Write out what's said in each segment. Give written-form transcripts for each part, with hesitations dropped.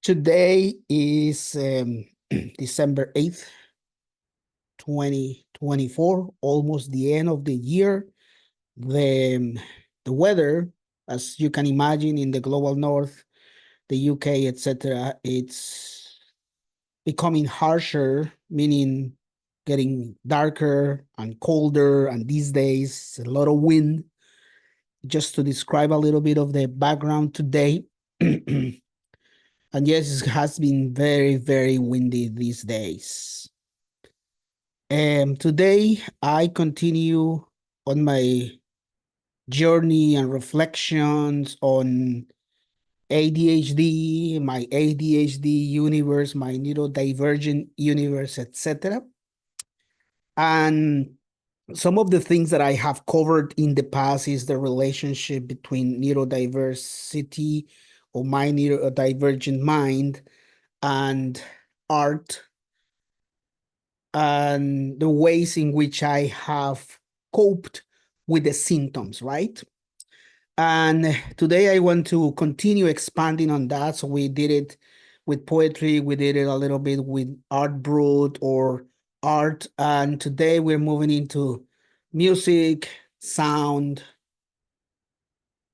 Today is December 8th, 2024, almost the end of the year. The weather, as you can imagine, in the global north, the UK, etc., it's becoming harsher, meaning getting darker and colder, and these days, a lot of wind. Just to describe a little bit of the background today. And yes, it has been very, very windy these days. Today, I continue on my journey and reflections on ADHD, my ADHD universe, my neurodivergent universe, etc. And some of the things that I have covered in the past is the relationship between neurodiversity or my neurodivergent mind and art and the ways in which I have coped with the symptoms, right? And today I want to continue expanding on that. So we did it with poetry, we did it a little bit with art brut or art. And today we're moving into music, sound,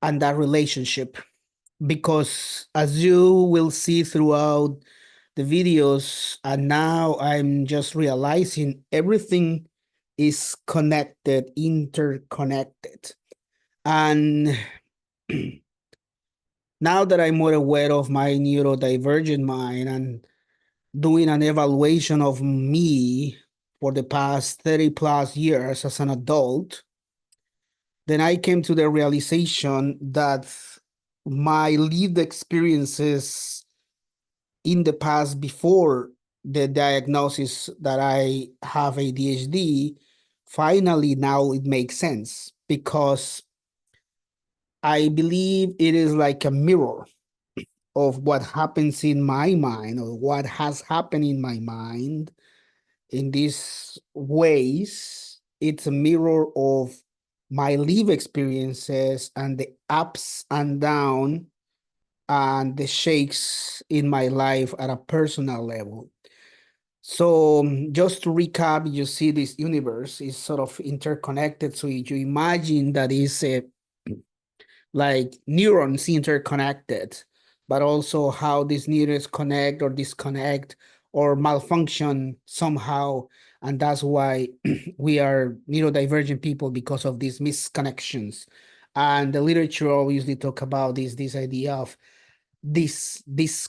and that relationship. Because as you will see throughout the videos, and now I'm just realizing everything is connected, interconnected. And now that I'm more aware of my neurodivergent mind and doing an evaluation of me for the past 30 plus years as an adult, then I came to the realization that my lived experiences in the past before the diagnosis that I have ADHD, finally now it makes sense because I believe it is like a mirror of what happens in my mind or what has happened in my mind in these ways. It's a mirror of my life experiences and the ups and downs and the shakes in my life at a personal level. So just to recap, you see this universe is sort of interconnected. So you imagine that is a like neurons interconnected, but also how these neurons connect or disconnect or malfunction somehow. And that's why we are neurodivergent people because of these misconnections. And the literature obviously talk about this idea of this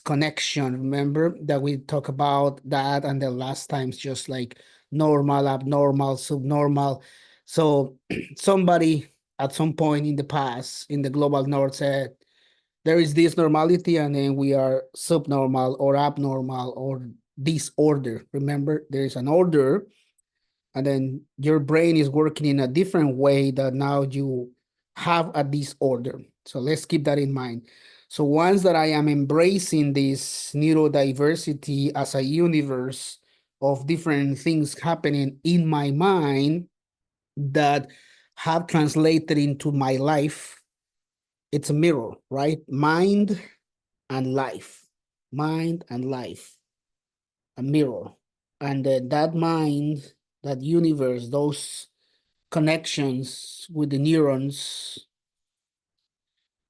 connection. Remember that we talk about that and the last times just like normal, abnormal, subnormal. So somebody at some point in the past in the global north said there is this normality and then we are subnormal or abnormal or disorder. Remember, there is an order and then your brain is working in a different way that now you have a disorder. So let's keep that in mind. So once that I am embracing this neurodiversity as a universe of different things happening in my mind that have translated into my life, it's a mirror, right? Mind and life, mind and life, a mirror. And that mind, that universe, those connections with the neurons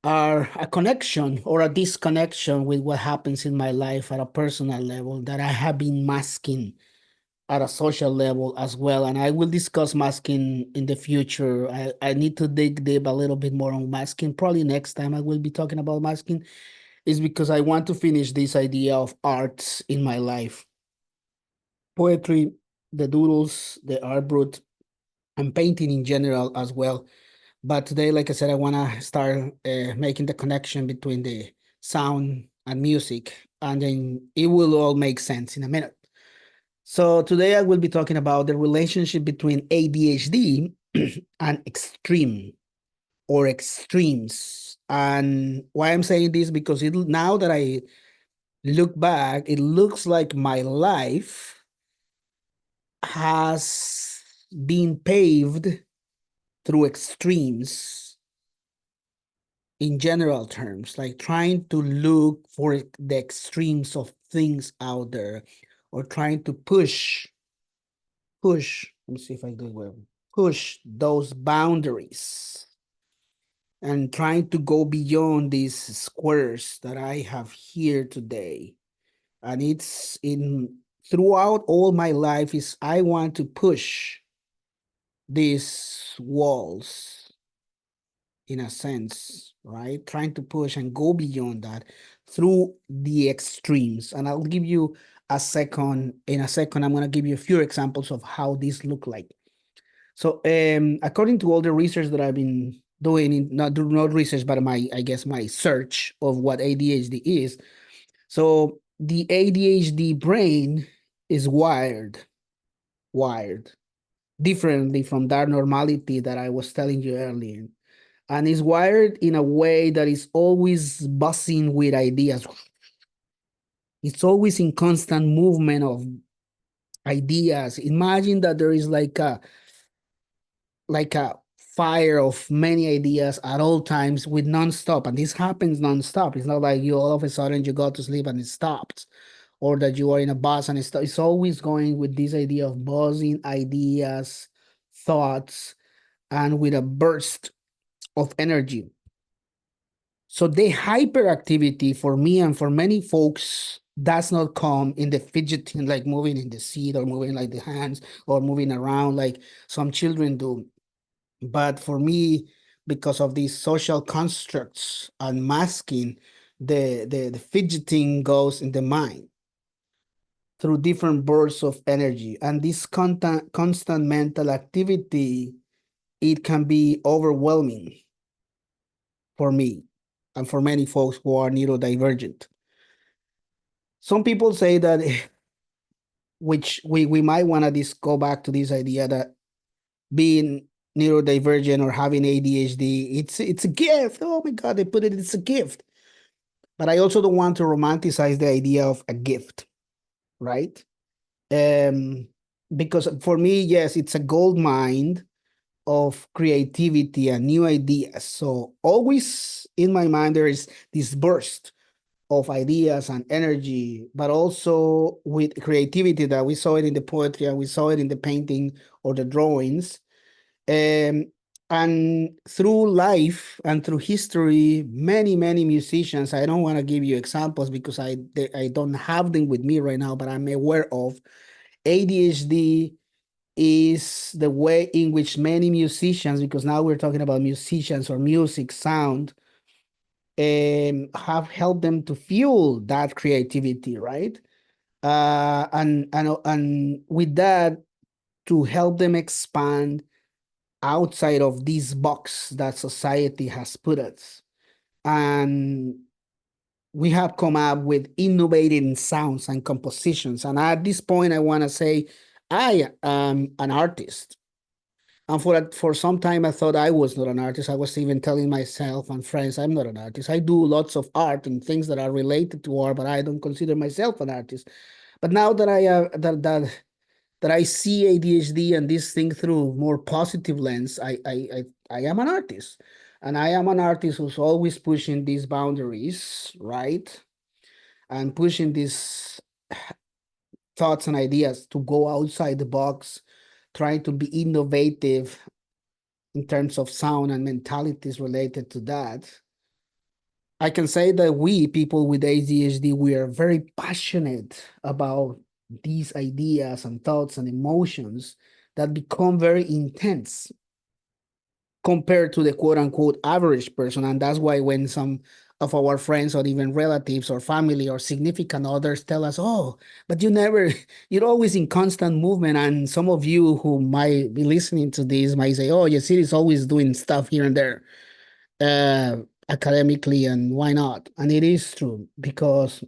are a connection or a disconnection with what happens in my life at a personal level that I have been masking at a social level as well. And I will discuss masking in the future. I need to dig deep a little bit more on masking. Probably next time I will be talking about masking is because I want to finish this idea of arts in my life. Poetry, the doodles, the art brut, and painting in general as well. But today, like I said, I want to start making the connection between the sound and music, and then it will all make sense in a minute. So today I will be talking about the relationship between ADHD and extreme or extremes. And why I'm saying this because now that I look back, it looks like my life has been paved through extremes in general terms, like trying to look for the extremes of things out there, or trying to push, let me see if I do it well, push those boundaries and trying to go beyond these squares that I have here today. And it's in throughout all my life is I want to push these walls in a sense, right? Trying to push and go beyond that through the extremes. And I'll give you in a second, I'm going to give you a few examples of how these look like. So, according to all the research that I've been doing, not research, but I guess my search of what ADHD is. So the ADHD brain is wired differently from that normality that I was telling you earlier. And is wired in a way that is always buzzing with ideas. It's always in constant movement of ideas. Imagine that there is like a fire of many ideas at all times with nonstop. And this happens nonstop. It's not like you all of a sudden you go to sleep and it stops, or that you are in a bus and it's always going with this idea of buzzing ideas, thoughts, and with a burst of energy. So the hyperactivity for me and for many folks does not come in the fidgeting, like moving in the seat or moving like the hands or moving around like some children do. But for me, because of these social constructs and masking, the fidgeting goes in the mind through different bursts of energy. And this constant mental activity, it can be overwhelming for me and for many folks who are neurodivergent. Some people say that, which we might want to go back to this idea that being neurodivergent or having ADHD, it's a gift. Oh my God, they put it, it's a gift. But I also don't want to romanticize the idea of a gift, right? Um, because for me, yes, it's a gold mine of creativity and new ideas. So always in my mind, there is this burst of ideas and energy, but also with creativity that we saw it in the poetry and we saw it in the painting or the drawings. And through life and through history, many musicians, I don't want to give you examples because I don't have them with me right now, but I'm aware of ADHD is the way in which many musicians, because now we're talking about musicians or music sound, have helped them to fuel that creativity, right? And with that, to help them expand outside of this box that society has put us. And we have come up with innovating sounds and compositions. And at this point, I want to say I am an artist. And for some time, I thought I was not an artist. I was even telling myself and friends, I'm not an artist. I do lots of art and things that are related to art, but I don't consider myself an artist. But now that I see ADHD and this thing through more positive lens, I am an artist. And I am an artist who's always pushing these boundaries, right? And pushing these thoughts and ideas to go outside the box, trying to be innovative in terms of sound and mentalities related to that. I can say that we, people with ADHD, we are very passionate about these ideas and thoughts and emotions that become very intense compared to the quote unquote average person. And that's why when some of our friends or even relatives or family or significant others tell us, oh, but you're always in constant movement. And some of you who might be listening to this might say, oh, Yasir is always doing stuff here and there uh, academically, and why not? And it is true because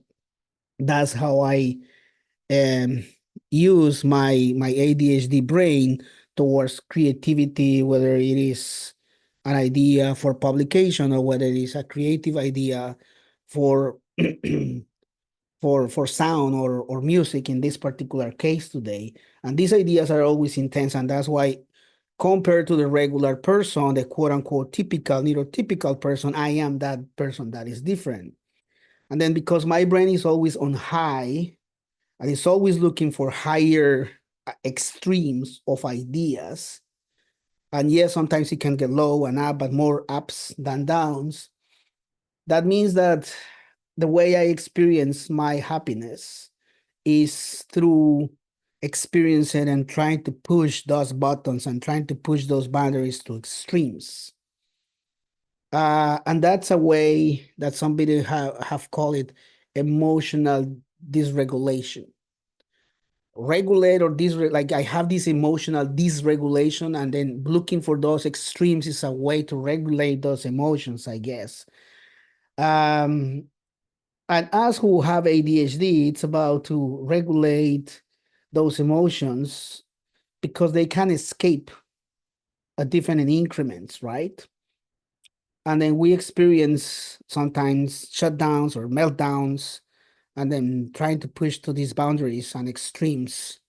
that's how I um, use my ADHD brain towards creativity, whether it is an idea for publication or whether it is a creative idea for for sound or music in this particular case today. And these ideas are always intense, and that's why compared to the regular person, the quote unquote typical, neurotypical person, I am that person that is different. And then because my brain is always on high and it's always looking for higher extremes of ideas, and yes, sometimes it can get low and up, but more ups than downs. That means that the way I experience my happiness is through experiencing and trying to push those buttons and trying to push those boundaries to extremes. And that's a way that somebody have called it emotional dysregulation. Regulate or like I have this emotional dysregulation, and then looking for those extremes is a way to regulate those emotions, I guess. Um, and us who have ADHD, it's about to regulate those emotions because they can escape at different increments, right? And then we experience sometimes shutdowns or meltdowns, and then trying to push to these boundaries and extremes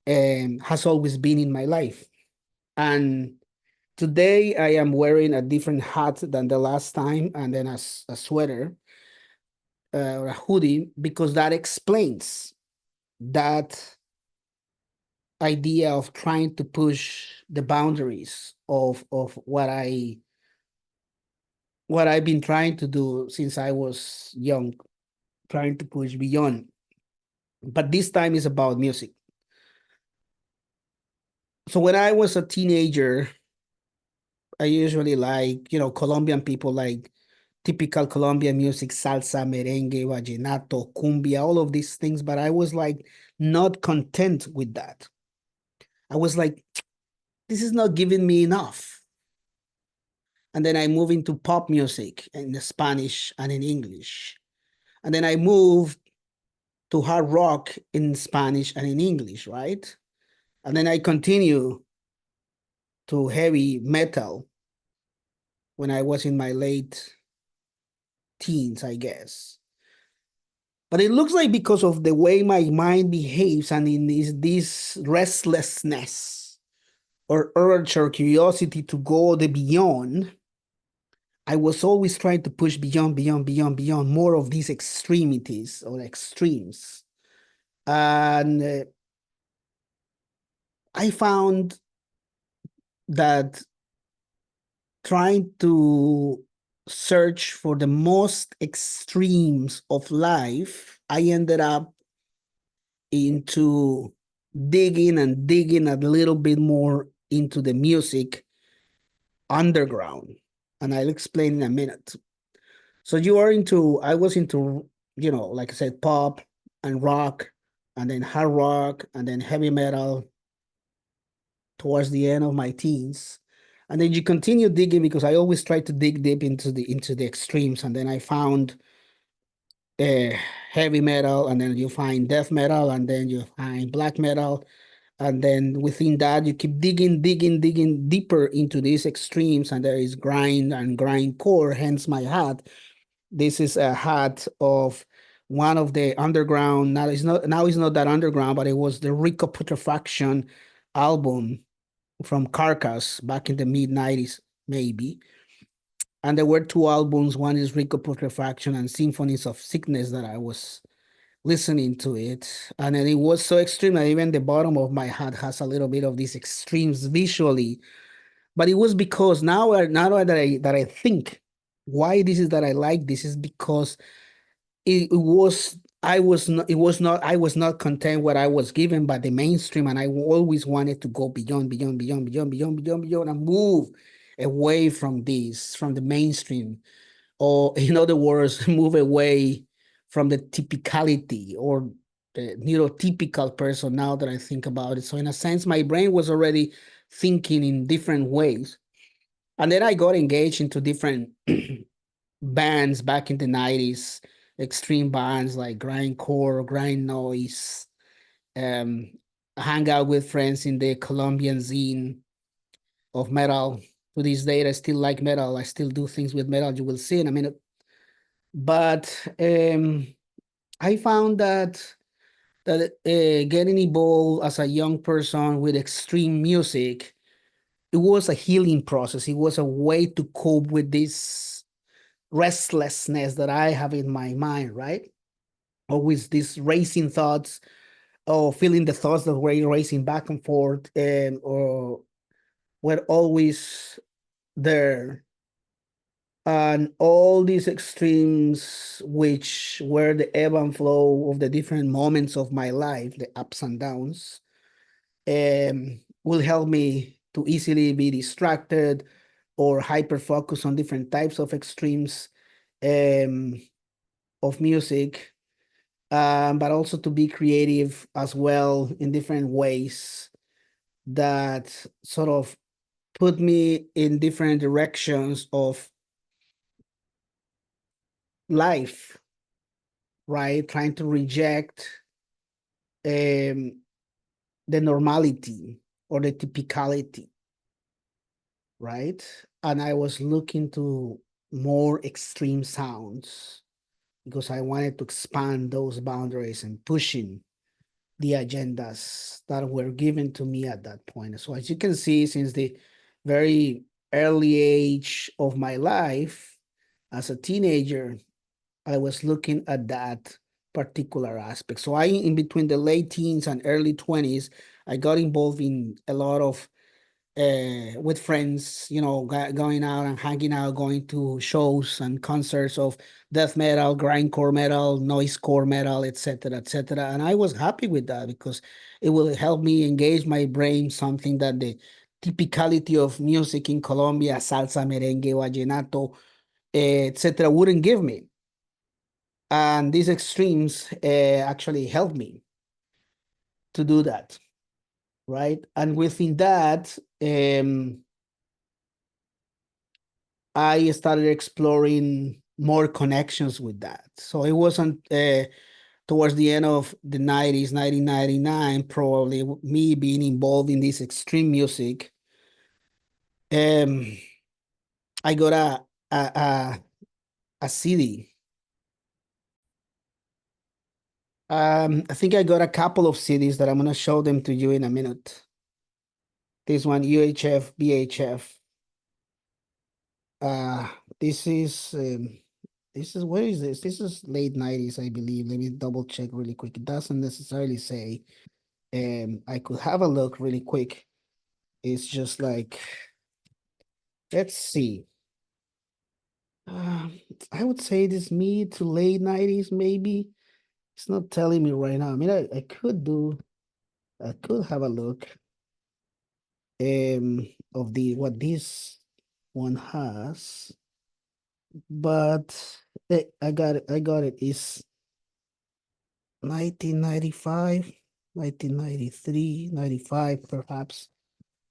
has always been in my life. And today I am wearing a different hat than the last time, and then a sweater or a hoodie, because that explains that idea of trying to push the boundaries of what I've been trying to do since I was young, trying to push beyond. But this time is about music. So when I was a teenager, I usually like, Colombian people like typical Colombian music, salsa, merengue, vallenato, cumbia, all of these things. But I was like not content with that. I was like, this is not giving me enough. And then I move into pop music in Spanish and in English. And then I moved to hard rock in Spanish and in English, right? And then I continue to heavy metal when I was in my late teens, I guess. But it looks like because of the way my mind behaves and in this restlessness or urge or curiosity to go the beyond, I was always trying to push beyond, beyond, beyond, beyond more of these extremities or extremes. And I found that trying to search for the most extremes of life, I ended up into digging and digging a little bit more into the music underground. And I'll explain in a minute. So I was into, like I said, pop and rock, and then hard rock, and then heavy metal towards the end of my teens. And then you continue digging because I always try to dig deep into the extremes. And then I found uh, heavy metal, and then you find death metal, and then you find black metal. And then within that, you keep digging, digging, digging deeper into these extremes. And there is grind and grindcore, hence my hat. This is a hat of one of the underground. Now it's not that underground, but it was the Rico Putrefaction album from Carcass back in the mid 90s, maybe. And there were two albums. One is Rico Putrefaction and Symphonies of Sickness that I was listening to it. And then it was so extreme that even the bottom of my hat has a little bit of these extremes visually. But it was because now that I think why this is that I like this is because it was I was not it was not I was not content what I was given by the mainstream, and I always wanted to go beyond, beyond, beyond, beyond, beyond, beyond, beyond, and move away from the mainstream, or in other words, move away from the typicality or the neurotypical person. Now that I think about it, so in a sense, my brain was already thinking in different ways, and then I got engaged into different bands back in the 90s, extreme bands like grindcore, grind noise, um, hang out with friends in the Colombian scene of metal. To this day, I still like metal. I still do things with metal. You will see in a minute. But I found that getting involved as a young person with extreme music it was a healing process. It was a way to cope with this restlessness that I have in my mind, right? Always these racing thoughts, or feeling the thoughts that were racing back and forth, and or were always there. And all these extremes, which were the ebb and flow of the different moments of my life, the ups and downs, will help me to easily be distracted or hyper focus on different types of extremes um, of music, but also to be creative as well in different ways that sort of put me in different directions of life, right? Trying to reject um, the normality or the typicality, right? And I was looking to more extreme sounds because I wanted to expand those boundaries and pushing the agendas that were given to me at that point. So as you can see, since the very early age of my life as a teenager, I was looking at that particular aspect. So I, in between the late teens and early 20s, I got involved in a lot of with friends, going out and hanging out, going to shows and concerts of death metal, grindcore metal, noisecore metal, etc., etc. And I was happy with that because it will help me engage my brain, something that the typicality of music in Colombia, salsa, merengue, vallenato, etc., wouldn't give me. And these extremes actually helped me to do that, right? And within that, I started exploring more connections with that. So it wasn't towards the end of the 90s, 1999, probably me being involved in this extreme music. Um, I got a CD. I think I got a couple of CDs that I'm gonna show them to you in a minute. This one, UHF, BHF. Uh, this is where is this? This is late 90s, I believe. Let me double check really quick. It doesn't necessarily say. I could have a look really quick. It's just like, let's see. I would say this mid to late 90s, maybe. It's not telling me right now. I mean, I could have a look of the what this one has, but I got it. It's 1995, 1993, 95, perhaps.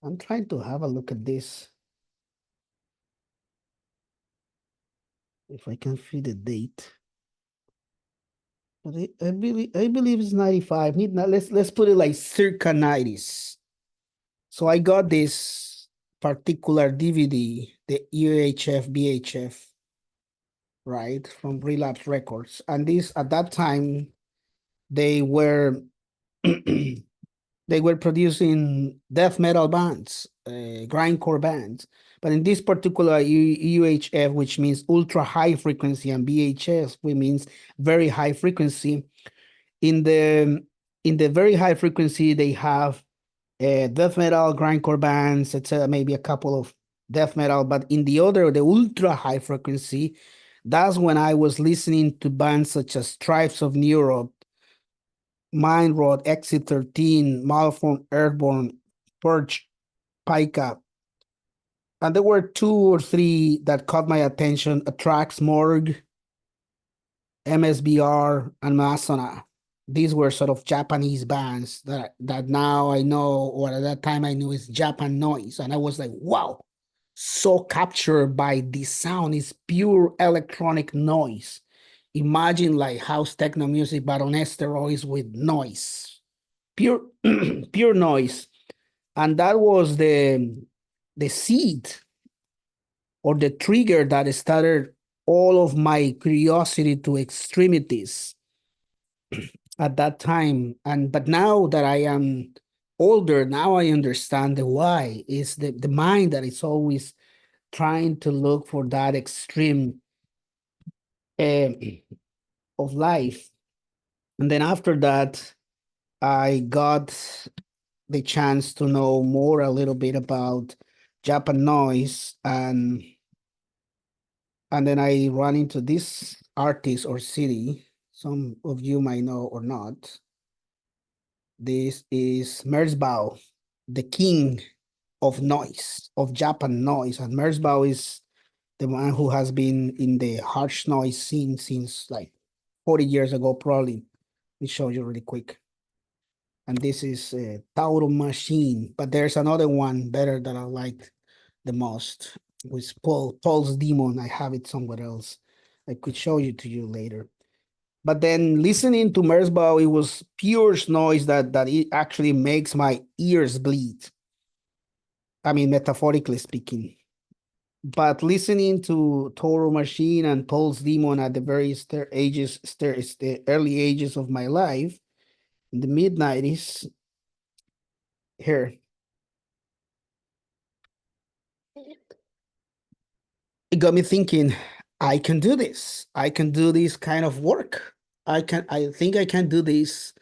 I'm trying to have a look at this, if I can see the date. But I believe it's 95. Let's put it like circa 90s. So I got this particular DVD, the UHF BHF, right, from Relapse Records. And this at that time they were they were producing death metal bands, grindcore bands. But in this particular UHF, which means ultra high frequency, and BHF, which means very high frequency, in the very high frequency, they have death metal, grindcore bands, etc. Maybe a couple of death metal, but in the other, the ultra high frequency, that's when I was listening to bands such as Tribes of Europe, Mind Rot, Exit 13, Malform, Earthborn, Purge, Pika. And there were two or three that caught my attention: Atrax Morgue, MSBR, and Masona. These were sort of Japanese bands that now I know, or at that time I knew, is Japan noise. And I was like, wow, so captured by this sound. Is pure electronic noise. Imagine like house techno music, but on steroids with noise. Pure pure noise. And that was the seed or the trigger that started all of my curiosity to extremities at that time. And but now that I am older, now I understand the why. Is the mind that is always trying to look for that extreme um, of life. And then after that, I got the chance to know more a little bit about Japan noise, and then I run into this artist or city. Some of you might know or not. This is Merzbow, the king of noise, of Japan noise. And Merzbow is the one who has been in the harsh noise scene since like 40 years ago, probably. Let me show you really quick. And this is Tauro Machine, but there's another one better that I liked the most, with Paul's Demon. I have it somewhere else. I could show you to you later. But then listening to Merzbow, it was pure noise that it actually makes my ears bleed. I mean, metaphorically speaking. But listening to Toro Machine and Paul's Demon at the very the early ages of my life, in the mid 90s, here, it got me thinking, I can do this. I can do this kind of work. I think I can do this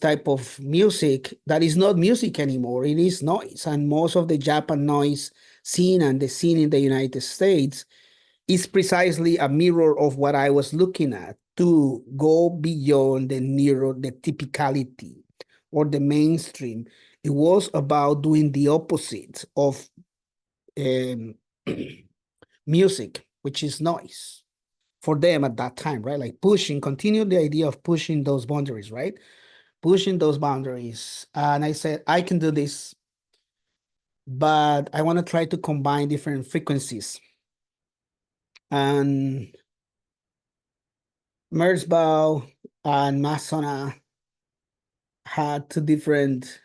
type of music that is not music anymore. It is noise. And most of the Japan noise scene and the scene in the United States is precisely a mirror of what I was looking at, to go beyond the typicality or the mainstream. It was about doing the opposite of um, music, which is noise for them at that time, right? Like continue the idea of pushing those boundaries, right? Pushing those boundaries. And I said, I can do this, but I want to try to combine different frequencies. And Merzbow and Masona had two different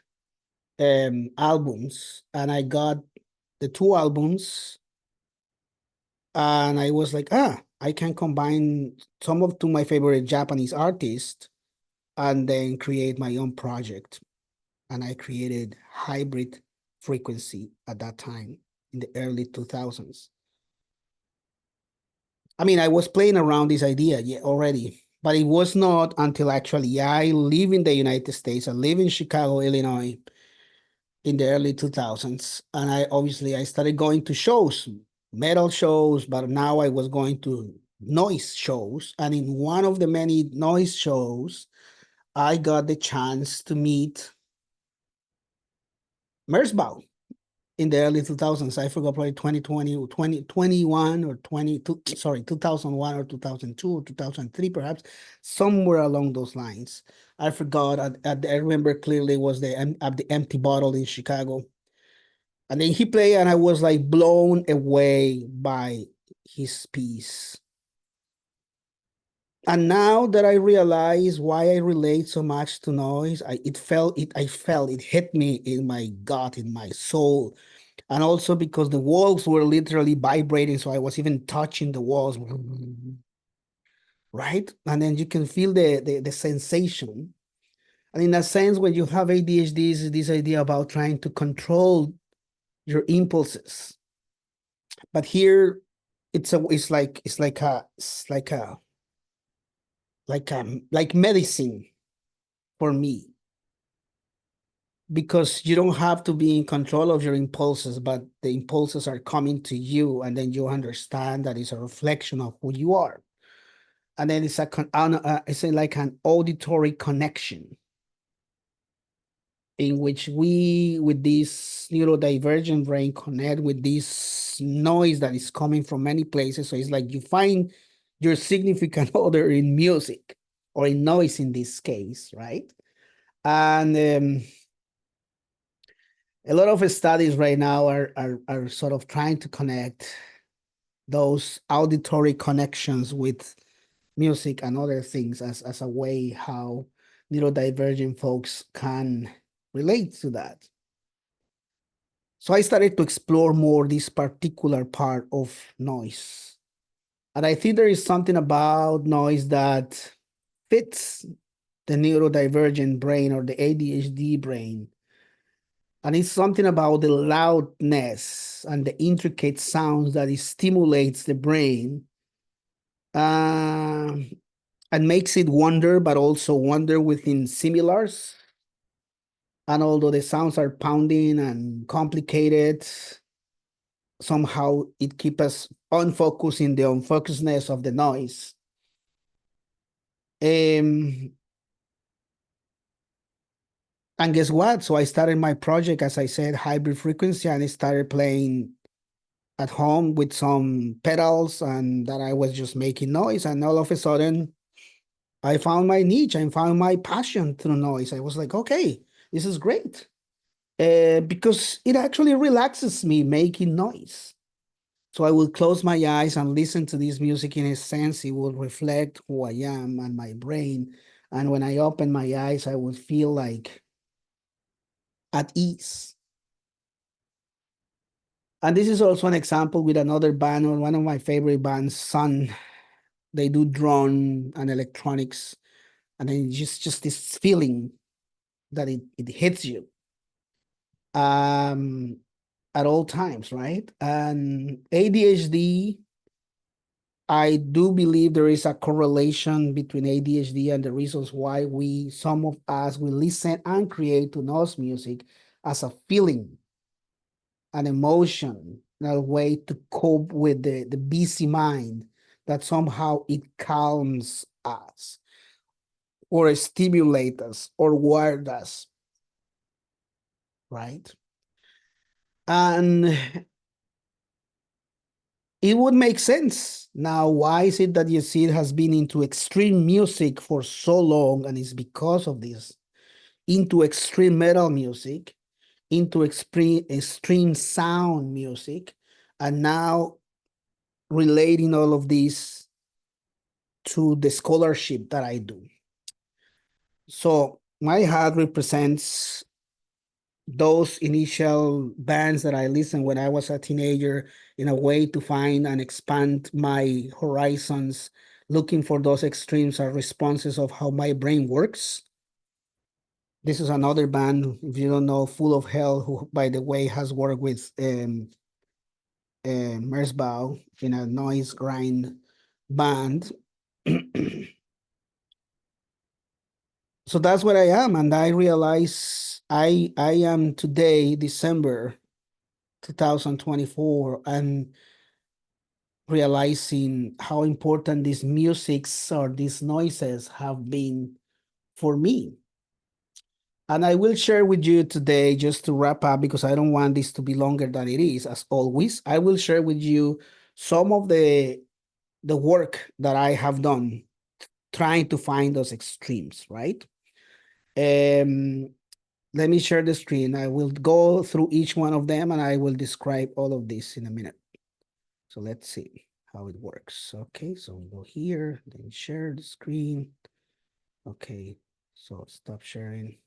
albums, and I got the two albums, and I was like, I can combine some of my favorite Japanese artists and then create my own project. And I created Hybrid Frequency at that time in the early 2000s. I mean, I was playing around this idea already, but it was not until actually I live in the United States. I live in Chicago, Illinois in the early 2000s. And I started going to shows, metal shows, but now I was going to noise shows. And in one of the many noise shows, I got the chance to meet Merzbow in the early 2000s. I forgot, probably 2020 or 2021 or 22, sorry, 2001 or 2002 or 2003, perhaps, somewhere along those lines. I forgot. I remember clearly it was at the Empty Bottle in Chicago. And then he played, and I was like blown away by his piece. And now that I realize why I relate so much to noise, I felt it hit me in my gut, in my soul. And also because the walls were literally vibrating, so I was even touching the walls, right? And then you can feel the sensation. And in a sense, when you have ADHD, is this idea about trying to control your impulses. But here, it's like medicine for me, because you don't have to be in control of your impulses, but the impulses are coming to you, and then you understand that it's a reflection of who you are. And then it's like an auditory connection in which we, with this neurodivergent brain, connect with this noise that is coming from many places. So it's like you find your significant other in music, or in noise in this case, right? And a lot of studies right now are sort of trying to connect those auditory connections with music and other things as a way how neurodivergent folks can relate to that. So I started to explore more this particular part of noise. And I think there is something about noise that fits the neurodivergent brain or the ADHD brain And it's something about the loudness and the intricate sounds that it stimulates the brain, um, and makes it wonder, but also wonder within similars. And although the sounds are pounding and complicated, somehow it keeps us unfocused in the unfocusedness of the noise. Um, and guess what? So I started my project, as I said, hybrid frequency, and I started playing at home with some pedals, and that I was just making noise. And all of a sudden, I found my niche. I found my passion through noise. I was like, okay, this is great. Because it actually relaxes me making noise. So I will close my eyes and listen to this music. In a sense, it will reflect who I am and my brain. And when I open my eyes, I will feel like at ease. And this is also an example with another band, or one of my favorite bands, Sun. They do drone and electronics, and then just this feeling that it hits you um, at all times, right? And ADHD, I do believe there is a correlation between ADHD and the reasons why some of us, we listen and create to noise music as a feeling, an emotion, a way to cope with the busy mind, that somehow it calms us or stimulates us or wires us, right? And it would make sense. Now, why is it that Yesid has been into extreme music for so long? And it's because of this, into extreme metal music, into extreme sound music, and now relating all of this to the scholarship that I do. So my hat represents those initial bands that I listened when I was a teenager, in a way to find and expand my horizons, looking for those extremes or responses of how my brain works. This is another band, if you don't know, Full of Hell, who, by the way, has worked with Merzbow in a noise grind band. So that's what I am, and I realize I am today, December 2024, and realizing how important these musics or these noises have been for me. And I will share with you today, just to wrap up, because I don't want this to be longer than it is, as always. I will share with you some of the work that I have done trying to find those extremes, right? Um, Let me share the screen. I will go through each one of them, and I will describe all of this in a minute. So let's see how it works. Okay, so we go here, then share the screen. Okay, so stop sharing.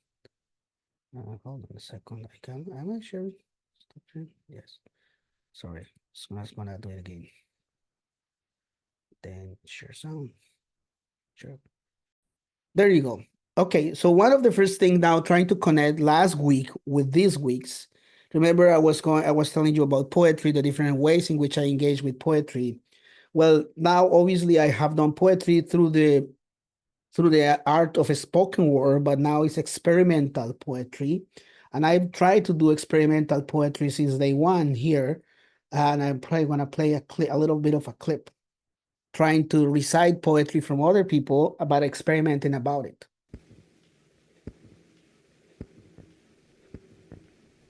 Hold on a second. Am I sharing? Stop sharing? Yes. Sorry, so I'm gonna do it again. Then share sound. Sure. There you go. Okay, so one of the first things now, trying to connect last week with this week's. Remember, I was telling you about poetry, the different ways in which I engage with poetry. Well, now obviously I have done poetry through the art of a spoken word, but now it's experimental poetry. And I've tried to do experimental poetry since day one here. And I'm probably going to play a little bit of a clip, trying to recite poetry from other people about experimenting about it.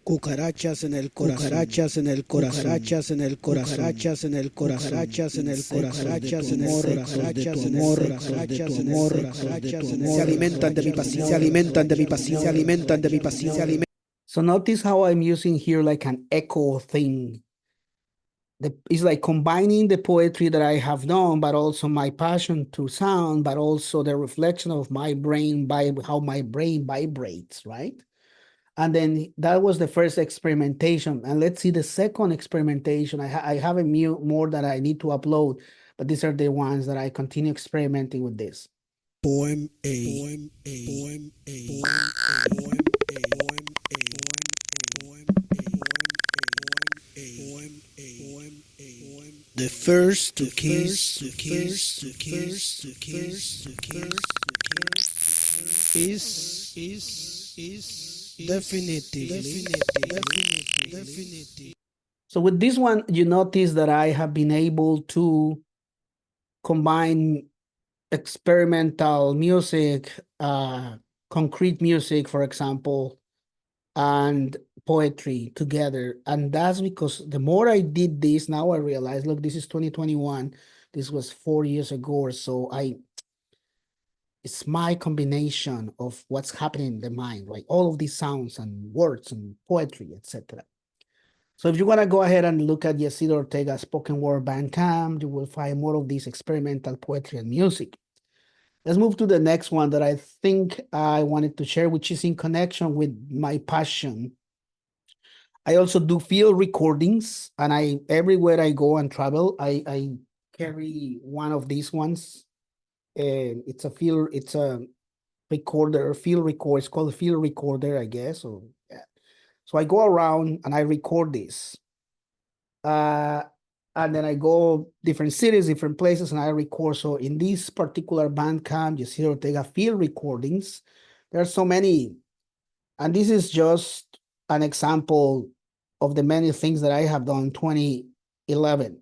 Cucarachas en el corazón, cucarachas en el corazón, cucarachas en el corazón, cucarachas en el corazón, cucarachas en el corazón, cucarachas en el cucarachas en el cucarachas en el cucarachas en el se alimentan de mi pasión, se alimentan de mi pasión, se alimentan de mi pasión, se alimentan. So notice how I'm using here like an echo thing. It's like combining the poetry that I have done, but also my passion to sound, but also the reflection of my brain by how my brain vibrates, right? And then that was the first experimentation. And let's see the second experimentation. I have a more that I need to upload, but these are the ones that I continue experimenting with this. Poem A, poem A, poem A, poem A, poem A, poem A. The first to kiss is definitively. So with this one, you notice that I have been able to combine experimental music, concrete music, for example, and poetry together. And that's because the more I did this, now I realize, look, this is 2021. This was 4 years ago or so. It's my combination of what's happening in the mind, right? All of these sounds and words and poetry, etc. So if you want to go ahead and look at Yesido Ortega's spoken word Bandcamp, you will find more of this experimental poetry and music. Let's move to the next one that I think I wanted to share, which is in connection with my passion. I also do field recordings, and everywhere I go and travel, I carry one of these ones. And it's a recorder, field record. It's called a field recorder, I guess. Or yeah. So I go around and I record this. And then I go different cities, different places, and I record. So in this particular Bandcamp, you see Ortega field recordings. There are so many, and this is just an example of the many things that I have done in 2011.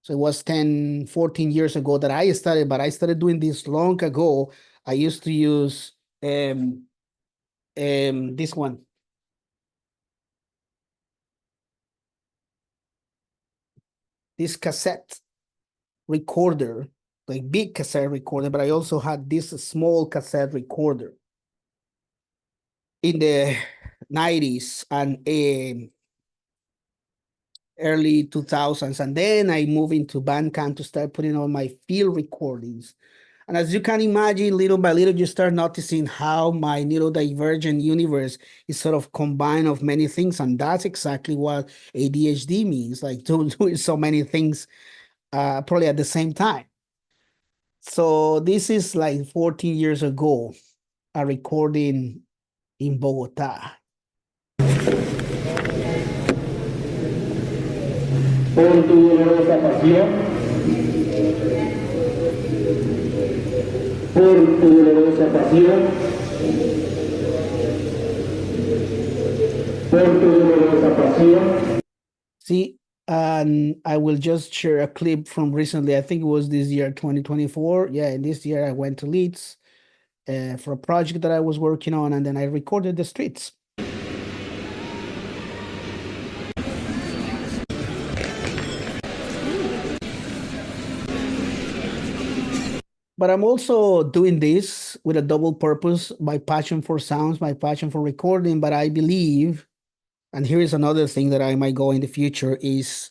So it was 10, 14 years ago that I started, but I started doing this long ago. I used to use this one. This cassette recorder, like big cassette recorder, but I also had this small cassette recorder in the 90s and early 2000s. And then I moved into Bandcamp to start putting on my field recordings. And as you can imagine, little by little, you start noticing how my neurodivergent universe is sort of combined of many things. And that's exactly what ADHD means, like doing so many things probably at the same time. So this is like 14 years ago, a recording in Bogotá. Por tu dolorosa pasión, por tu dolorosa pasión, por tu dolorosa pasión. See, and I will just share a clip from recently. I think it was this year, 2024. Yeah, and this year I went to Leeds for a project that I was working on, and then I recorded the streets. But I'm also doing this with a double purpose, my passion for sounds, my passion for recording. But I believe, and here is another thing that I might go in the future, is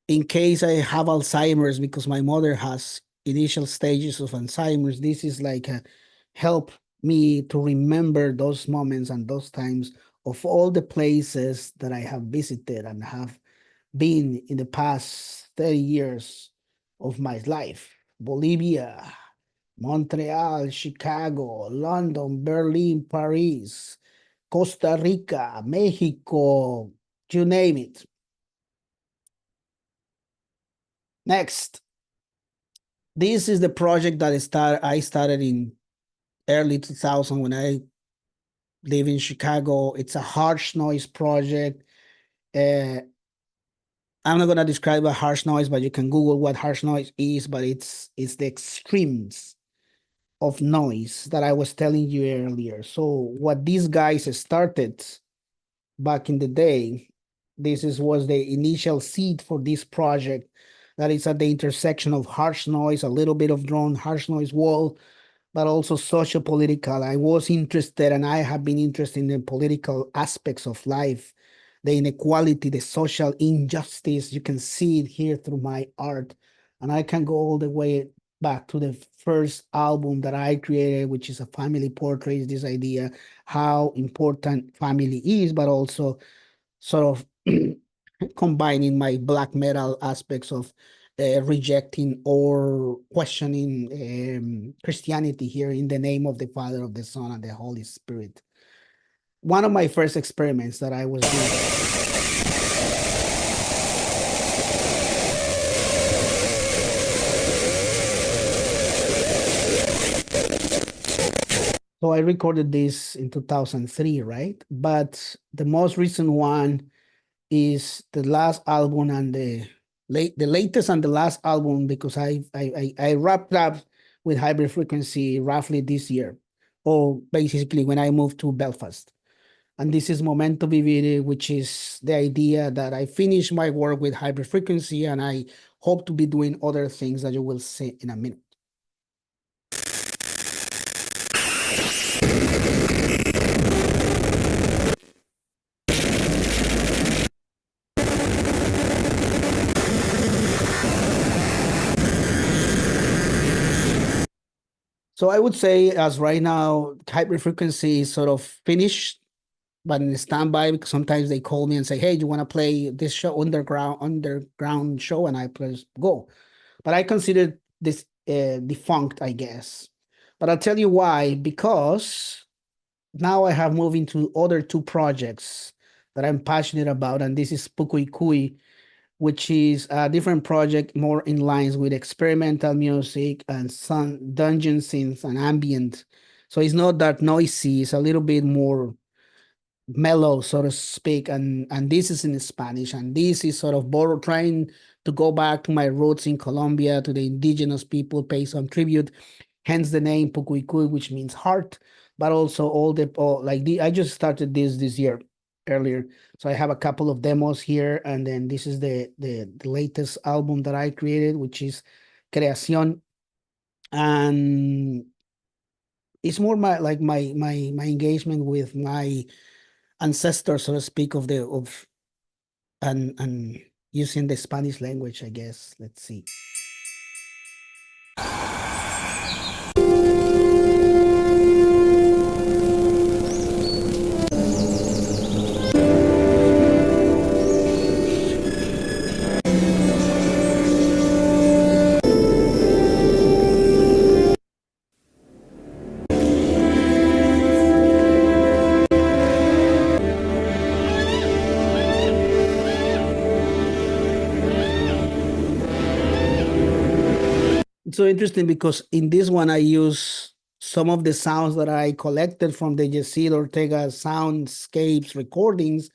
in case I have Alzheimer's, because my mother has initial stages of Alzheimer's, this is like a help me to remember those moments and those times of all the places that I have visited and have been in the past 30 years of my life. Bolivia, Montreal, Chicago, London, Berlin, Paris, Costa Rica, Mexico, you name it. Next, this is the project that I started in early 2000 when I live in Chicago. It's a harsh noise project. I'm not going to describe a harsh noise, but you can Google what harsh noise is, but it's the extremes of noise that I was telling you earlier. So what these guys started back in the day, was the initial seed for this project that is at the intersection of harsh noise, a little bit of drone, harsh noise wall, but also socio-political. I was interested, and I have been interested in the political aspects of life, the inequality, the social injustice. You can see it here through my art. And I can go all the way back to the first album that I created, which is a family portrait, this idea, how important family is, but also sort of combining my black metal aspects of rejecting or questioning Christianity here in the name of the Father, of the Son, and the Holy Spirit. One of my first experiments that I was doing. So I recorded this in 2003, right? But the most recent one is the last album and the latest and the last album, because I wrapped up with Hybrid Frequency roughly this year, or basically when I moved to Belfast. And this is Momento Vivere, which is the idea that I finish my work with Hybrid Frequency, and I hope to be doing other things that you will see in a minute. So I would say, as right now, Hybrid Frequency is sort of finished, but in standby, because sometimes they call me and say, "Hey, do you want to play this show, underground show?" And I press go. But I consider this defunct, I guess. But I'll tell you why. Because now I have moved into other two projects that I'm passionate about, and this is Pukui Kui, which is a different project, more in lines with experimental music and some dungeon synths and ambient. So it's not that noisy; it's a little bit more mellow, so to speak. And this is in Spanish, and this is sort of trying to go back to my roots in Colombia, to the indigenous people, pay some tribute, hence the name Pucuicuy, which means heart. But also I just started this year earlier, so I have a couple of demos here, and then this is the latest album that I created, which is Creación. And it's more my engagement with my ancestors, so to speak, of and using the Spanish language, I guess. Let's see. It's so interesting because in this one I use some of the sounds that I collected from the Yesid Ortega soundscapes recordings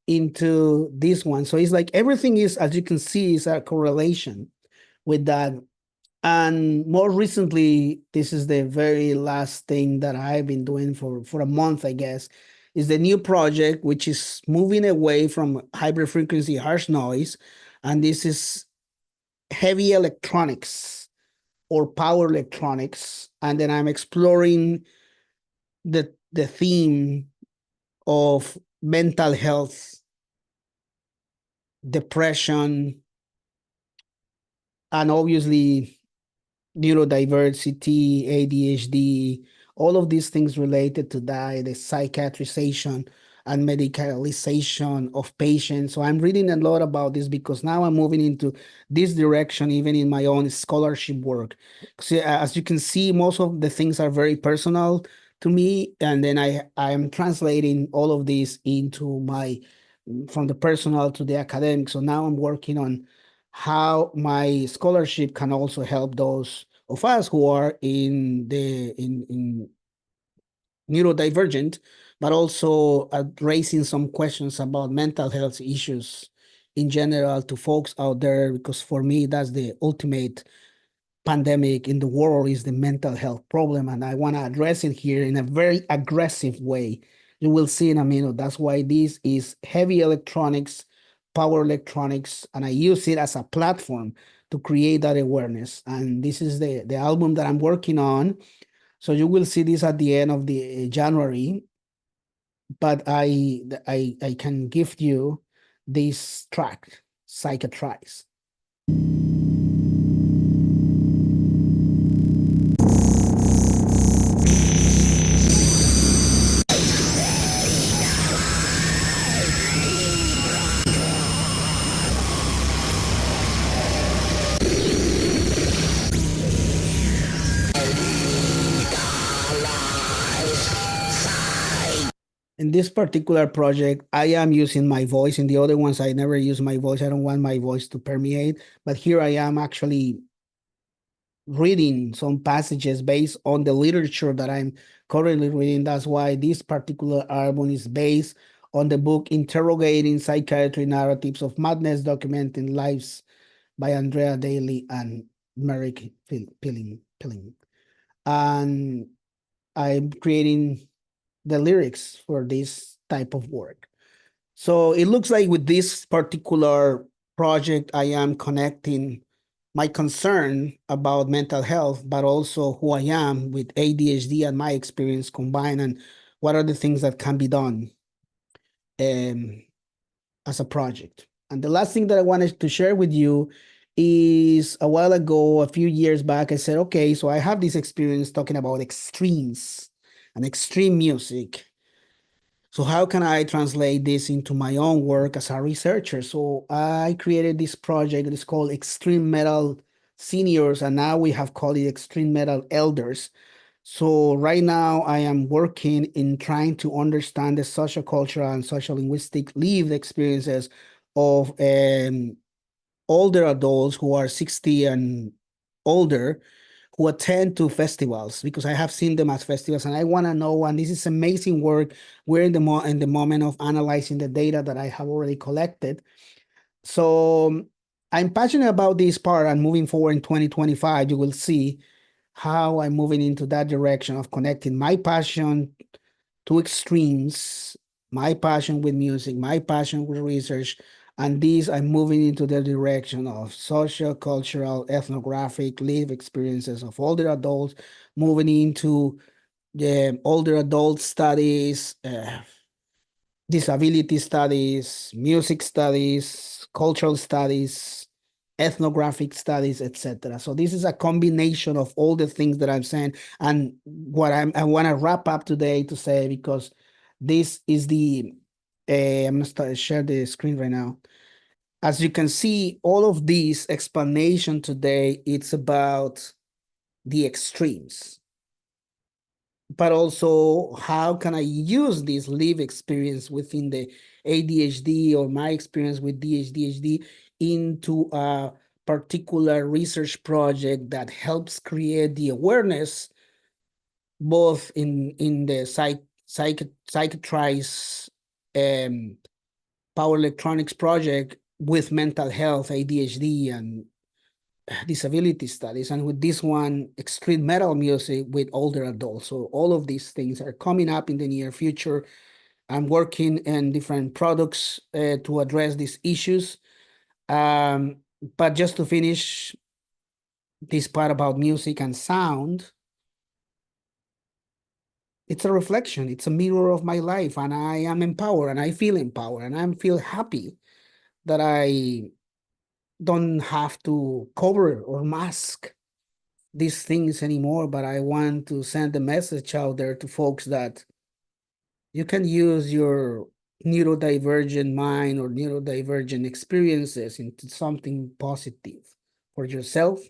into this one. So it's like everything is, as you can see, is a correlation with that. And more recently, this is the very last thing that I've been doing for a month, I guess, is the new project, which is moving away from hybrid frequency harsh noise. And this is heavy electronics or power electronics. And then I'm exploring the theme of mental health, depression, and obviously neurodiversity, ADHD, all of these things related to that, the psychiatrization and medicalization of patients. So I'm reading a lot about this because now I'm moving into this direction, even in my own scholarship work. So as you can see, most of the things are very personal to me, and then I am translating all of this into my from the personal to the academic. So now I'm working on how my scholarship can also help those of us who are in neurodivergent, but also raising some questions about mental health issues in general to folks out there, because for me that's the ultimate pandemic in the world, is the mental health problem, and I want to address it here in a very aggressive way. You will see in a minute. That's why this is heavy electronics, power electronics, and I use it as a platform to create that awareness. And this is the album that I'm working on. So you will see this at the end of the January, but I can give you this track, Psychiatrize. In this particular project, I am using my voice. In the other ones, I never use my voice. I don't want my voice to permeate. But here I am actually reading some passages based on the literature that I'm currently reading. That's why this particular album is based on the book Interrogating Psychiatry Narratives of Madness, Documenting Lives by Andrea Daly and Merrick Pilling. And I'm creating the lyrics for this type of work. So it looks like with this particular project, I am connecting my concern about mental health, but also who I am with ADHD and my experience combined, and what are the things that can be done as a project. And the last thing that I wanted to share with you is a while ago, a few years back, I said, okay, so I have this experience talking about extremes and extreme music. So how can I translate this into my own work as a researcher? So I created this project. It's called Extreme Metal Seniors, and now we have called it Extreme Metal Elders. So right now I am working in trying to understand the social, cultural, and social linguistic lived experiences of older adults who are 60 and older who attend to festivals, because I have seen them at festivals and I want to know, and this is amazing work. We're in the moment of analyzing the data that I have already collected. So I'm passionate about this part, and moving forward in 2025, you will see how I'm moving into that direction of connecting my passion to extremes, my passion with music, my passion with research, and these I'm moving into the direction of social, cultural, ethnographic, lived experiences of older adults, moving into the older adult studies, disability studies, music studies, cultural studies, ethnographic studies, etc. So this is a combination of all the things that I'm saying, and what I want to wrap up today to say, because this is the I'm gonna share the screen right now. As you can see, all of these explanation today, it's about the extremes, but also how can I use this live experience within the ADHD or my experience with DHD into a particular research project that helps create the awareness both in the psychiatrists power electronics project with mental health, ADHD, and disability studies, and with this one, extreme metal music with older adults. So all of these things are coming up in the near future. I'm working in different products to address these issues. But just to finish this part about music and sound, it's a reflection, it's a mirror of my life, and I am empowered, and I feel empowered, and I feel happy that I don't have to cover or mask these things anymore, but I want to send a message out there to folks that you can use your neurodivergent mind or neurodivergent experiences into something positive for yourself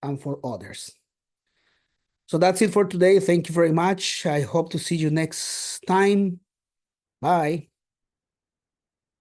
and for others. So that's it for today. Thank you very much. I hope to see you next time. Bye.